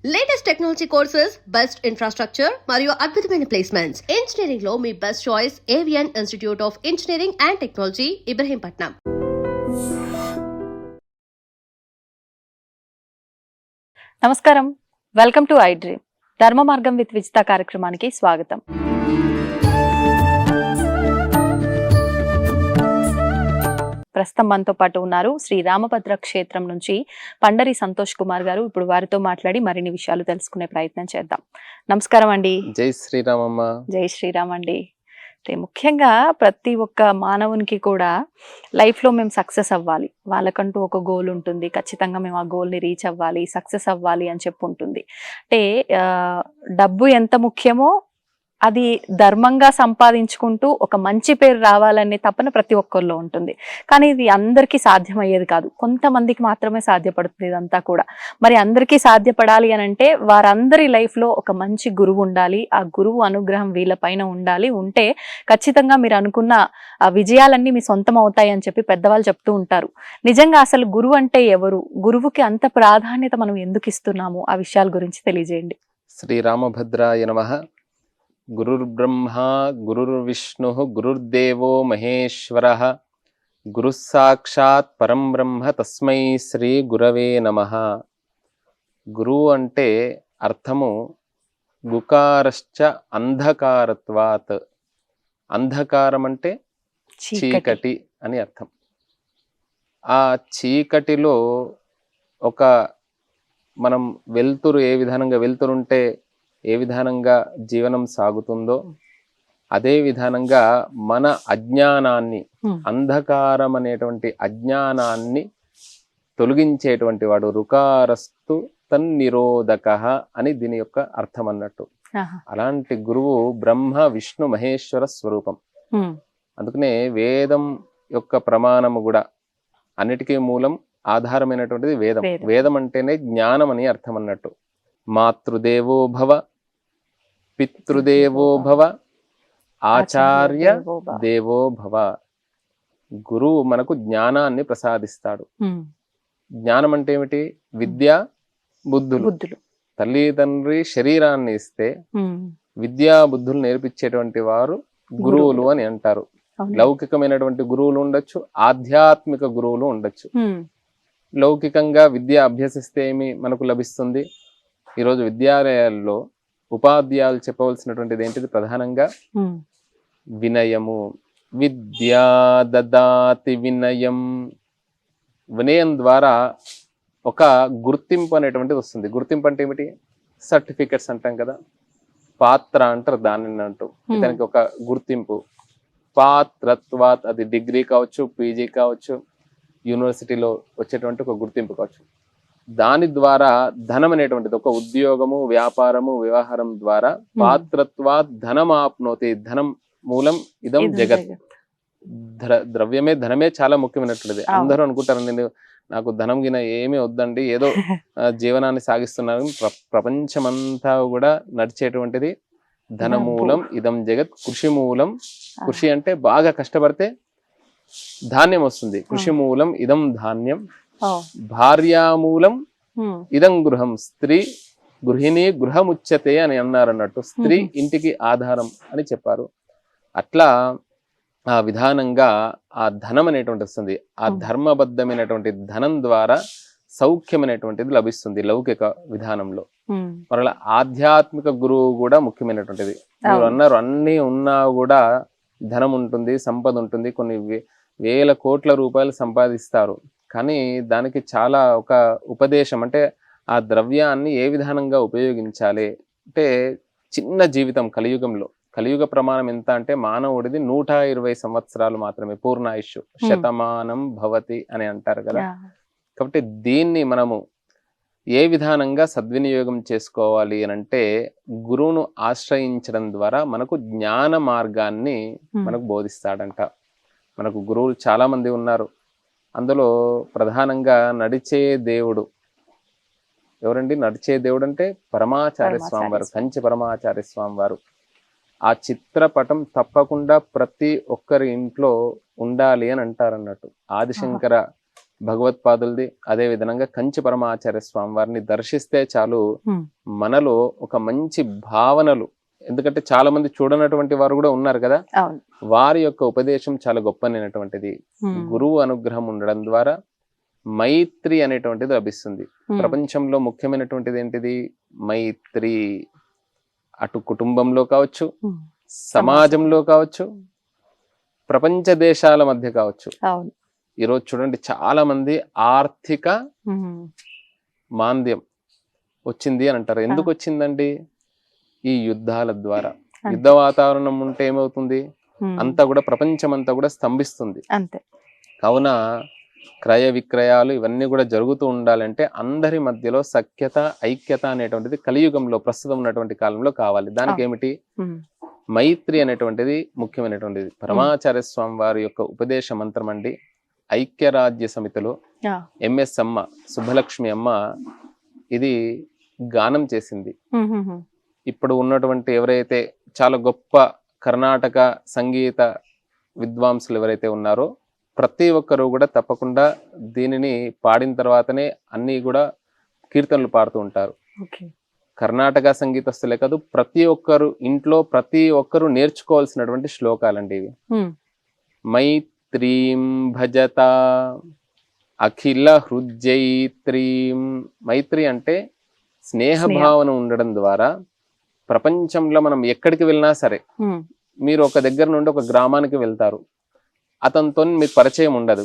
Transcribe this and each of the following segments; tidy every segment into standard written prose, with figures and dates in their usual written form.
Latest technology courses, best infrastructure మరియు అద్భుతమైన placements. Engineering లో మీ best choice Avian institute of engineering and technology, Ibrahimpatnam. నమస్కారం, వెల్కమ్ టు ఐ డ్రీమ్. ధర్మ మార్గం విత్ విజిత కార్యక్రమానికి స్వాగతం. ప్రస్తుతం మనతో పాటు ఉన్నారు శ్రీ రామభద్ర క్షేత్రం నుంచి పండరి సంతోష్ కుమార్ గారు. ఇప్పుడు వారితో మాట్లాడి మరిన్ని విషయాలు తెలుసుకునే ప్రయత్నం చేద్దాం. నమస్కారం అండి. జై శ్రీరామమ్మ. జై శ్రీరామ్ అండి. ముఖ్యంగా ప్రతి ఒక్క మానవునికి కూడా లైఫ్లో మేము సక్సెస్ అవ్వాలి, వాళ్ళకంటూ ఒక గోల్ ఉంటుంది, ఖచ్చితంగా మేము ఆ గోల్ని రీచ్ అవ్వాలి, సక్సెస్ అవ్వాలి అని చెప్పి ఉంటుంది. అంటే డబ్బు ఎంత ముఖ్యమో అది ధర్మంగా సంపాదించుకుంటూ ఒక మంచి పేరు రావాలనే తపన ప్రతి ఒక్కరిలో ఉంటుంది. కానీ ఇది అందరికీ సాధ్యమయ్యేది కాదు, కొంతమందికి మాత్రమే సాధ్యపడుతుంది ఇదంతా కూడా. మరి అందరికీ సాధ్యపడాలి అని అంటే వారందరి లైఫ్లో ఒక మంచి గురువు ఉండాలి, ఆ గురువు అనుగ్రహం వీళ్ళపైన ఉండాలి. ఉంటే ఖచ్చితంగా మీరు అనుకున్న ఆ విజయాలన్నీ మీ సొంతం అవుతాయి అని చెప్పి పెద్దవాళ్ళు చెప్తూ ఉంటారు. నిజంగా అసలు గురువు అంటే ఎవరు, గురువుకి అంత ప్రాధాన్యత మనం ఎందుకు ఇస్తున్నాము, ఆ విషయాల గురించి తెలియజేయండి. శ్రీరామభద్రాయ నమః. గురుర్బ్రహ్మ గురుర్విష్ణు గురుర్దేవో మహేశ్వరః. గురుః సాక్షాత్ పరం బ్రహ్మ తస్మై శ్రీ గురవే నమః. గురువు అంటే అర్థము గుకారశ్చ అంధకారత్వాత్. అంధకారం అంటే చీకటి అని అర్థం. ఆ చీకటిలో ఒక మనం వెలుతురు ఏ విధానంగా వెలుతురుంటే ఏ విధానంగా జీవనం సాగుతుందో అదే విధానంగా మన అజ్ఞానాన్ని, అంధకారం అనేటువంటి అజ్ఞానాన్ని తొలగించేటువంటి వాడు రుకారస్తు తన్నిరోధక అని దీని యొక్క అర్థం అన్నట్టు. అలాంటి గురువు బ్రహ్మ విష్ణు మహేశ్వర స్వరూపం. అందుకనే వేదం యొక్క ప్రమాణము కూడా అన్నిటికీ మూలం ఆధారమైనటువంటిది వేదం. వేదం అంటేనే జ్ఞానం అని అర్థం అన్నట్టు. మాతృదేవో భవ, పితృదేవో భవ, ఆచార్య దేవో భవ. గురువు మనకు జ్ఞానాన్ని ప్రసాదిస్తాడు. జ్ఞానం అంటే ఏమిటి? విద్య బుద్ధులు. తల్లి తండ్రి శరీరాన్ని ఇస్తే విద్యా బుద్ధులు నేర్పించేటువంటి వారు గురువులు అని అంటారు. లౌకికమైనటువంటి గురువులు ఉండొచ్చు, ఆధ్యాత్మిక గురువులు ఉండొచ్చు. లౌకికంగా విద్య అభ్యసిస్తే ఏమి మనకు లభిస్తుంది? ఈరోజు విద్యాలయాల్లో ఉపాధ్యాయులు చెప్పవలసినటువంటిది ఏంటిది? ప్రధానంగా వినయము. విద్యా దదాతి వినయం. వినయం ద్వారా ఒక గుర్తింపు అనేటువంటిది వస్తుంది. గుర్తింపు అంటే ఏమిటి? సర్టిఫికెట్స్ అంటాం కదా, పాత్ర అంటారు దానిని అంటూ. దానికి ఒక గుర్తింపు, పాత్రత్వాత్. అది డిగ్రీ కావచ్చు, పీజీ కావచ్చు, యూనివర్సిటీలో వచ్చేటువంటి ఒక గుర్తింపు కావచ్చు. దాని ద్వారా ధనం అనేటువంటిది, ఒక ఉద్యోగము, వ్యాపారము, వ్యవహారం ద్వారా పాత్రత్వాత్ ధనమాప్నోతి. ధనం మూలం ఇదం జగత్. ద్రవ్యమే, ధనమే చాలా ముఖ్యమైనటువంటిది. అందరూ అనుకుంటారు నేను నాకు ధనం గిన ఏమీ వద్దండి, ఏదో జీవనాన్ని సాగిస్తున్నారు. ప్రపంచమంతా కూడా నడిచేటువంటిది ధనమూలం ఇదం జగత్. కృషి మూలం. కృషి అంటే బాగా కష్టపడితే ధాన్యం వస్తుంది. కృషి మూలం ఇదం ధాన్యం. భార్యామూలం ఇదం గృహం. స్త్రీ గృహిణి గృహముచ్యతే అని అన్నారు అన్నట్టు. స్త్రీ ఇంటికి ఆధారం అని చెప్పారు. అట్లా ఆ విధానంగా ఆ ధనం అనేటువంటి వస్తుంది. ఆ ధర్మబద్ధమైనటువంటి ధనం ద్వారా సౌఖ్యం అనేటువంటిది లభిస్తుంది లౌకిక విధానంలో. మరలా ఆధ్యాత్మిక గురువు కూడా ముఖ్యమైనటువంటిది. మీరు అన్నారు అన్ని ఉన్నా కూడా ధనం ఉంటుంది, సంపద ఉంటుంది, కొన్ని వేల కోట్ల రూపాయలు సంపాదిస్తారు. కానీ దానికి చాలా ఒక ఉపదేశం, అంటే ఆ ద్రవ్యాన్ని ఏ విధానంగా ఉపయోగించాలి అంటే, చిన్న జీవితం కలియుగంలో, కలియుగ ప్రమాణం ఎంత అంటే మానవుడిది 120 సంవత్సరాలు మాత్రమే, పూర్ణాయుష్. శతమానం భవతి అని అంటారు కదా. కాబట్టి దీన్ని మనము ఏ విధానంగా సద్వినియోగం చేసుకోవాలి అని అంటే, గురువును ఆశ్రయించడం ద్వారా మనకు జ్ఞాన మార్గాన్ని మనకు బోధిస్తాడంట. మనకు గురువులు చాలా మంది ఉన్నారు. అందులో ప్రధానంగా నడిచే దేవుడు ఎవరండి? నడిచే దేవుడు అంటే పరమాచార్య స్వామి వారు, కంచి పరమాచార్య స్వామి వారు. ఆ చిత్రపటం తప్పకుండా ప్రతి ఒక్కరి ఇంట్లో ఉండాలి అని అంటారు అన్నట్టు. ఆదిశంకర భగవత్పాదులది, అదే విధంగా కంచి పరమాచార్య స్వామి వారిని దర్శిస్తే చాలు మనలో ఒక మంచి భావనలు, ఎందుకంటే చాలా మంది చూడనటువంటి వారు కూడా ఉన్నారు కదా, వారి యొక్క ఉపదేశం చాలా గొప్పనైనటువంటిది. గురువు అనుగ్రహం ఉండడం ద్వారా మైత్రి అనేటువంటిది లభిస్తుంది. ప్రపంచంలో ముఖ్యమైనటువంటిది ఏంటిది? మైత్రి. అటు కుటుంబంలో కావచ్చు, సమాజంలో కావచ్చు, ప్రపంచ దేశాల మధ్య కావచ్చు. ఈరోజు చూడండి, చాలా మంది ఆర్థిక మాంద్యం వచ్చింది అని అంటారు. ఎందుకు వచ్చిందండి? ఈ యుద్ధాల ద్వారా. యుద్ధ వాతావరణం ఉంటే ఏమవుతుంది? అంతా కూడా ప్రపంచం అంతా కూడా స్తంభిస్తుంది. కావున క్రయ విక్రయాలు ఇవన్నీ కూడా జరుగుతూ ఉండాలంటే అందరి మధ్యలో సఖ్యత, ఐక్యత అనేటువంటిది కలియుగంలో ప్రస్తుతం ఉన్నటువంటి కాలంలో కావాలి. దానికి ఏమిటి? మైత్రి అనేటువంటిది ముఖ్యమైనటువంటిది. పరమాచార్య స్వామి వారి యొక్క ఉపదేశ మంత్రం అండి. ఐక్యరాజ్య సమితిలో ఎంఎస్ అమ్మ, సుబ్బలక్ష్మి అమ్మ ఇది గానం చేసింది. ఇప్పుడు ఉన్నటువంటి ఎవరైతే చాలా గొప్ప కర్ణాటక సంగీత విద్వాంసులు ఎవరైతే ఉన్నారో ప్రతి ఒక్కరు కూడా తప్పకుండా దీనిని పాడిన తర్వాతనే అన్ని కూడా కీర్తనలు పాడుతూ ఉంటారు. కర్ణాటక సంగీతస్తులే కాదు, ప్రతి ఒక్కరు ఇంట్లో ప్రతి ఒక్కరు నేర్చుకోవాల్సినటువంటి శ్లోకాలండి ఇవి. మైత్రీం భజత అఖిల హృజైత్రీం. మైత్రి అంటే స్నేహభావన ఉండడం ద్వారా ప్రపంచంలో మనం ఎక్కడికి వెళ్ళినా సరే, మీరు ఒక దగ్గర నుండి ఒక గ్రామానికి వెళ్తారు, అతనితో మీకు పరిచయం ఉండదు,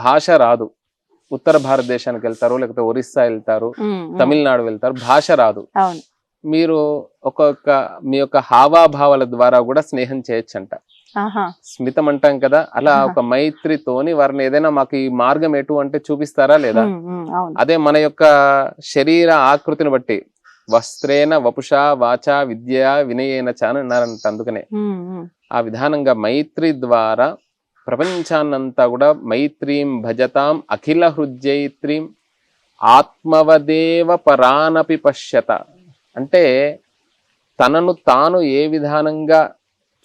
భాష రాదు. ఉత్తర భారతదేశానికి వెళ్తారు, లేకపోతే ఒరిస్సా వెళ్తారు, తమిళనాడు వెళ్తారు, భాష రాదు. మీరు మీ యొక్క హావాభావాల ద్వారా కూడా స్నేహం చేయొచ్చంట. స్మితం అంటాం కదా, అలా ఒక మైత్రితోని వారిని ఏదైనా మాకు ఈ మార్గం ఎటు అంటే చూపిస్తారా లేదా? అదే మన యొక్క శరీర ఆకృతిని బట్టి వస్త్రేన వపుషా వాచా విద్యా వినయేన చ అని అన్నారంట. అందుకనే ఆ విధానంగా మైత్రి ద్వారా ప్రపంచాన్నంతా కూడా మైత్రీం భజతాం అఖిల హృజైత్రీం ఆత్మవదేవ పరానపి పశ్యత. అంటే తనను తాను ఏ విధానంగా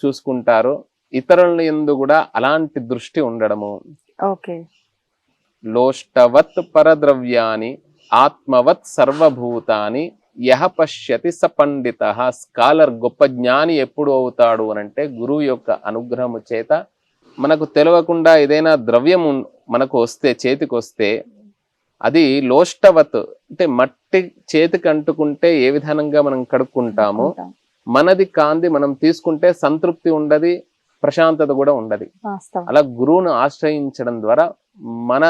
చూసుకుంటారో ఇతరుల యందు కూడా అలాంటి దృష్టి ఉండడము. లోష్టవత్ పరద్రవ్యాని ఆత్మవత్ సర్వభూతాని యహ పశ్యతి స పండిత. స్కాలర్, గొప్ప జ్ఞాని ఎప్పుడు అవుతాడు అనంటే గురువు యొక్క అనుగ్రహము చేత. మనకు తెలియకుండా ఏదైనా ద్రవ్యం మనకు వస్తే, చేతికి వస్తే, అది లోష్టవత్ అంటే మట్టి చేతికి అంటుకుంటే ఏ విధానంగా మనం కడుక్కుంటామో మనది కాంది మనం తీసుకుంటే సంతృప్తి ఉండదు, ప్రశాంతత కూడా ఉండదు. అలా గురువును ఆశ్రయించడం ద్వారా మన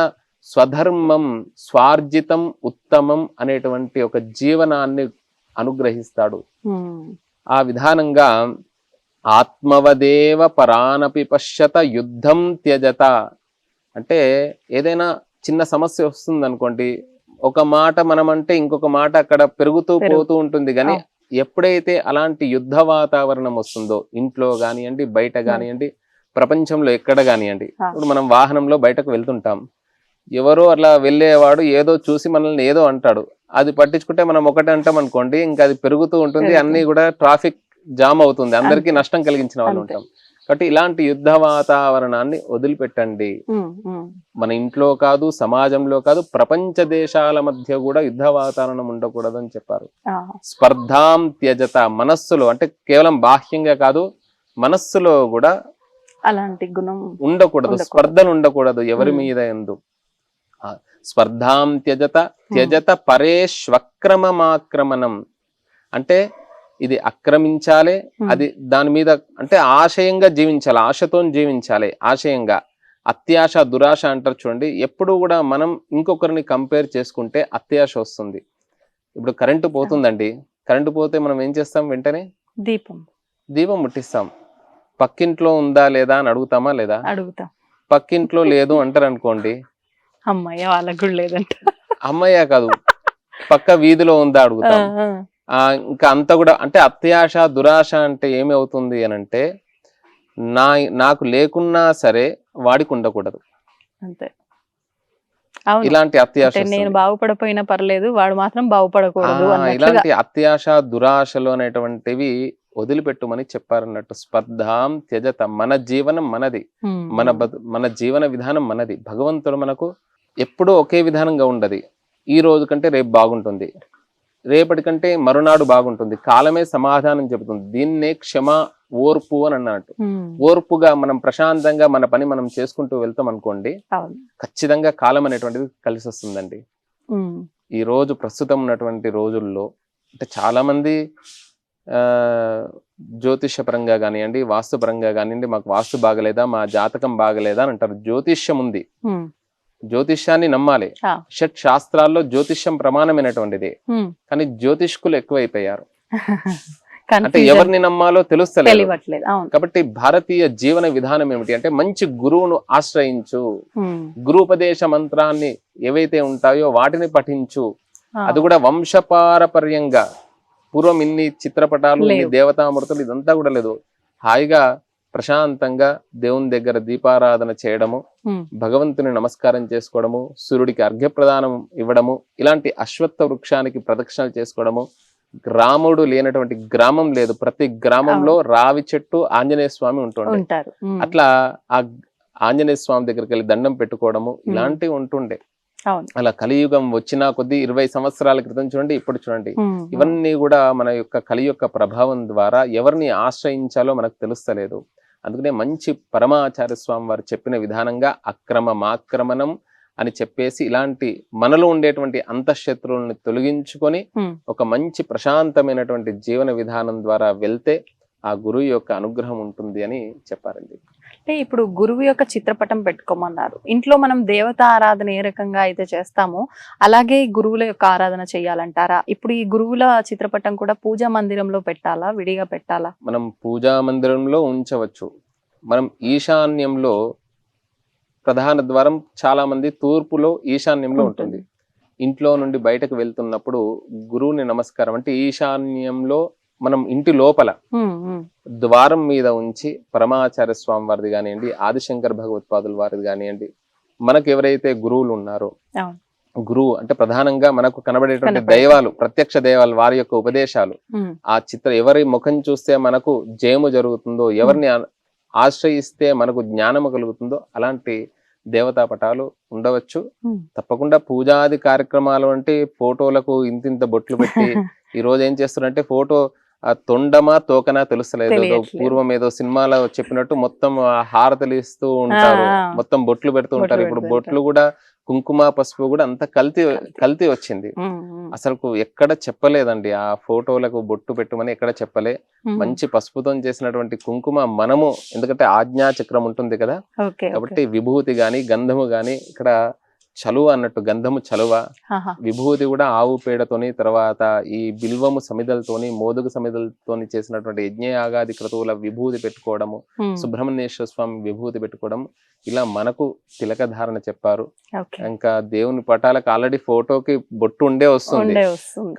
స్వధర్మం, స్వార్జితం ఉత్తమం అనేటువంటి ఒక జీవనాన్ని అనుగ్రహిస్తాడు. ఆ విధానంగా ఆత్మవదేవ పరానపి పశ్యత యుద్ధం త్యజత. అంటే ఏదైనా చిన్న సమస్య వస్తుంది అనుకోండి, ఒక మాట మనం అంటే ఇంకొక మాట అక్కడ పెరుగుతూ పోతూ ఉంటుంది. కానీ ఎప్పుడైతే అలాంటి యుద్ధ వాతావరణం వస్తుందో, ఇంట్లో కానివ్వండి, బయట కానివ్వండి, ప్రపంచంలో ఎక్కడ కానివ్వండి, ఇప్పుడు మనం వాహనంలో బయటకు వెళ్తుంటాం, ఎవరో అట్లా వెళ్ళేవాడు ఏదో చూసి మనల్ని ఏదో అంటాడు, అది పట్టించుకుంటే మనం ఒకటి అంటాం అనుకోండి, ఇంకా అది పెరుగుతూ ఉంటుంది, అన్ని కూడా ట్రాఫిక్ జామ్ అవుతుంది, అందరికీ నష్టం కలిగించిన వాళ్ళు ఉంటాం. కాబట్టి ఇలాంటి యుద్ధ వాతావరణాన్ని వదిలిపెట్టండి. మన ఇంట్లో కాదు, సమాజంలో కాదు, ప్రపంచ దేశాల మధ్య కూడా యుద్ధ వాతావరణం ఉండకూడదు అని చెప్పారు. స్పర్ధాం త్యజత. మనస్సులో అంటే కేవలం బాహ్యంగా కాదు, మనస్సులో కూడా అలాంటి గుణం ఉండకూడదు, స్పర్ధలు ఉండకూడదు ఎవరి మీద ఎందు. స్పర్ధాం త్యజత త్యజత పరేష్వక్రమమాక్రమణం. అంటే ఇది ఆక్రమించాలి, అది దాని మీద అంటే ఆశయంగా జీవించాలి, ఆశతో జీవించాలి, ఆశయంగా. అత్యాశ, దురాశ అంటారు చూడండి. ఎప్పుడు కూడా మనం ఇంకొకరిని కంపేర్ చేసుకుంటే అత్యాశ వస్తుంది. ఇప్పుడు కరెంటు పోతుందండి, కరెంటు పోతే మనం ఏం చేస్తాం? వెంటనే దీపం ముట్టిస్తాం. పక్కింట్లో ఉందా లేదా అని అడుగుతామా లేదా? అడుగుతాం. పక్కింట్లో లేదు అంటారు అనుకోండి, అమ్మయ్య వాళ్ళకు కూడా లేదంట. అమ్మయ్య కాదు, పక్క వీధిలో ఉందా అడుగుతాం. ఇంకా అంత కూడా అంటే అత్యాశ, దురాశ అంటే ఏమి అవుతుంది అని అంటే నాకు లేకున్నా సరే వాడికి ఉండకూడదు, అంతే. ఇలాంటి అత్యాశ. నేను బాగుపడపోయినా పర్లేదు, వాడు మాత్రం బాగుపడకూడదు. ఇలాంటి అత్యాశ, దురాశలు అనేటువంటివి వదిలిపెట్టుమని చెప్పారన్నట్టు. స్పర్ధాం త్యజత. మన జీవనం మనది, మన జీవన విధానం మనది. భగవంతుడు మనకు ఎప్పుడూ ఒకే విధానంగా ఉండదు. ఈ రోజు కంటే రేపు బాగుంటుంది, రేపటి కంటే మరునాడు బాగుంటుంది. కాలమే సమాధానం చెబుతుంది. దీన్నే క్షమ, ఓర్పు అని అన్నట్టు. ఓర్పుగా మనం ప్రశాంతంగా మన పని మనం చేసుకుంటూ వెళ్తాం అనుకోండి, ఖచ్చితంగా కాలం అనేటువంటిది కలిసి వస్తుందండి. ఈ రోజు ప్రస్తుతం ఉన్నటువంటి రోజుల్లో అంటే చాలా మంది జ్యోతిష్యపరంగా కానివ్వండి, వాస్తుపరంగా కానివ్వండి, మాకు వాస్తు బాగలేదా, మా జాతకం బాగలేదా అని అంటారు. జ్యోతిష్యం ఉంది, జ్యోతిష్యాన్ని నమ్మాలి. షట్ శాస్త్రాల్లో జ్యోతిష్యం ప్రమాణమైనటువంటిది. కానీ జ్యోతిష్కులు ఎక్కువైపోయారు. అంటే ఎవరిని నమ్మాలో తెలుస్తలేదు. కాబట్టి భారతీయ జీవన విధానం ఏమిటి అంటే మంచి గురువును ఆశ్రయించు, గురుపదేశ మంత్రాన్ని ఏవైతే ఉంటాయో వాటిని పఠించు. అది కూడా వంశపారపర్యంగా. పూర్వం ఇన్ని చిత్రపటాలు, ఇన్ని దేవతామూర్తులు ఇదంతా కూడా లేదు. హాయిగా ప్రశాంతంగా దేవుని దగ్గర దీపారాధన చేయడము, భగవంతుని నమస్కారం చేసుకోవడము, సూర్యుడికి అర్ఘ్యప్రదానం ఇవ్వడము, ఇలాంటి అశ్వత్థ వృక్షానికి ప్రదక్షిణలు చేసుకోవడము. రాముడు లేనటువంటి గ్రామం లేదు. ప్రతి గ్రామంలో రావి చెట్టు ఆంజనేయ స్వామి ఉంటుంటారు. అట్లా ఆ ఆంజనేయ స్వామి దగ్గరికి వెళ్ళి దండం పెట్టుకోవడము ఇలాంటివి ఉంటుండే. అలా కలియుగం వచ్చిన కొద్ది 20 సంవత్సరాల క్రితం చూడండి, ఇప్పుడు చూడండి, ఇవన్నీ కూడా మన యొక్క కలి యొక్క ప్రభావం ద్వారా ఎవరిని ఆశ్రయించాలో మనకు తెలుస్తలేదు. అందుకనే మంచి పరమాచార్య స్వామి వారు చెప్పిన విధానంగా అక్రమమాక్రమణం అని చెప్పేసి ఇలాంటి మనలో ఉండేటువంటి అంతఃశత్రువులను తొలగించుకొని ఒక మంచి ప్రశాంతమైనటువంటి జీవన విధానం ద్వారా వెళ్తే ఆ గురువు యొక్క అనుగ్రహం ఉంటుంది అని చెప్పారండి. అంటే ఇప్పుడు గురువు యొక్క చిత్రపటం పెట్టుకోమన్నారు. ఇంట్లో మనం దేవతా ఆరాధన ఏ రకంగా అయితే చేస్తామో అలాగే గురువుల యొక్క ఆరాధన చేయాలంటారా? ఇప్పుడు ఈ గురువుల చిత్రపటం కూడా పూజా మందిరంలో పెట్టాలా, విడిగా పెట్టాలా? మనం పూజా మందిరంలో ఉంచవచ్చు. మనం ఈశాన్యంలో ప్రధాన ద్వారం చాలా మంది తూర్పులో ఈశాన్యంలో ఉంటుంది. ఇంట్లో నుండి బయటకు వెళ్తున్నప్పుడు గురువుని నమస్కారం అంటే ఈశాన్యంలో మనం ఇంటి లోపల ద్వారం మీద ఉంచి పరమాచార్య స్వామి వారిది కానివ్వండి, ఆదిశంకర్ భగవత్పాదుల వారిది కానివ్వండి, మనకు ఎవరైతే గురువులు ఉన్నారో, గురువు అంటే ప్రధానంగా మనకు కనబడేటువంటి దైవాలు, ప్రత్యక్ష దైవాలు, వారి యొక్క ఉపదేశాలు, ఆ ఎవరి ముఖం చూస్తే మనకు జయము జరుగుతుందో, ఎవరిని ఆశ్రయిస్తే మనకు జ్ఞానము కలుగుతుందో అలాంటి దేవతా పటాలు ఉండవచ్చు. తప్పకుండా పూజాది కార్యక్రమాలు అంటే ఫోటోలకు ఇంతింత బొట్లు పెట్టి ఈ రోజు ఏం చేస్తున్నారంటే ఫోటో తొండమా తోకనా తెలుస్తలేదు. పూర్వం ఏదో సినిమాలో చెప్పినట్టు మొత్తం హారతలు ఇస్తూ ఉంటారు, మొత్తం బొట్లు పెడుతూ ఉంటారు. ఇప్పుడు బొట్లు కూడా కుంకుమ పసుపు కూడా అంత కల్తీ వచ్చింది. అసలు ఎక్కడ చెప్పలేదండి ఆ ఫోటోలకు బొట్టు పెట్టమని, ఎక్కడ చెప్పలే. మంచి పసుపుతో చేసినటువంటి కుంకుమ మనము, ఎందుకంటే ఆజ్ఞా చక్రం ఉంటుంది కదా, కాబట్టి విభూతి గాని గంధము గాని, ఇక్కడ చలువ అన్నట్టు గంధము చలువ, విభూతి కూడా ఆవు పేడతోని, తర్వాత ఈ బిల్వము సమిదలతోని, మోదుగు సమిదలతోని చేసినటువంటి యజ్ఞయాగాది క్రతువుల విభూతి పెట్టుకోవడము, సుబ్రహ్మణ్యేశ్వర స్వామి విభూతి పెట్టుకోవడం, ఇలా మనకు తిలక ధారణ చెప్పారు. ఇంకా దేవుని పటాలకు ఆల్రెడీ ఫోటోకి బొట్టు ఉండే వస్తుంది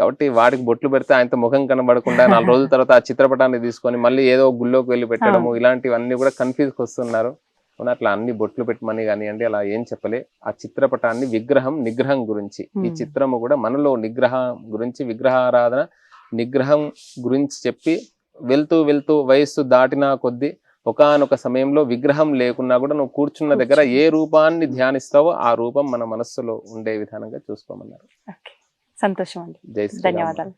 కాబట్టి వాటికి బొట్లు పెడితే ఆయనతో ముఖం కనబడకుండా 4 రోజుల తర్వాత ఆ చిత్రపటాన్ని తీసుకొని మళ్ళీ ఏదో గుళ్ళోకి వెళ్ళి పెట్టడము, ఇలాంటివన్నీ కూడా కన్ఫ్యూజ్ వస్తున్నారు. అట్లా అన్ని బొట్లు పెట్టమని కానివ్వండి అలా ఏం చెప్పలే. ఆ చిత్రపటాన్ని నిగ్రహం గురించి, ఈ చిత్రము కూడా మనలో నిగ్రహం గురించి, విగ్రహారాధన నిగ్రహం గురించి చెప్పి వెళ్తూ వయస్సు దాటినా కొద్దీ ఒకానొక సమయంలో విగ్రహం లేకున్నా కూడా నువ్వు కూర్చున్న దగ్గర ఏ రూపాన్ని ధ్యానిస్తావో ఆ రూపం మన మనస్సులో ఉండే విధానంగా చూసుకోమన్నారు. సంతోషం అండి, జై శ్రీ, ధన్యవాదాలు.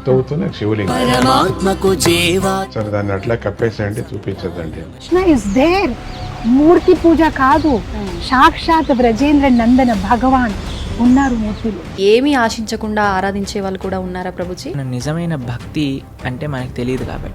తవ్వుతున్న శివలింగం సరే దాన్ని అట్లా కప్పేసేయండి, చూపించదండి. Krishna is there. మూర్తి పూజ కాదు, సాక్షాత్ బ్రజేంద్ర నందన భగవాన్ ఉన్నారు మూర్తిలో. ఏమీ ఆశించకుండా ఆరాధించే వాళ్ళు కూడా ఉన్నారా ప్రభుజీ? నిజమైన భక్తి అంటే మనకు తెలియదు కాబట్టి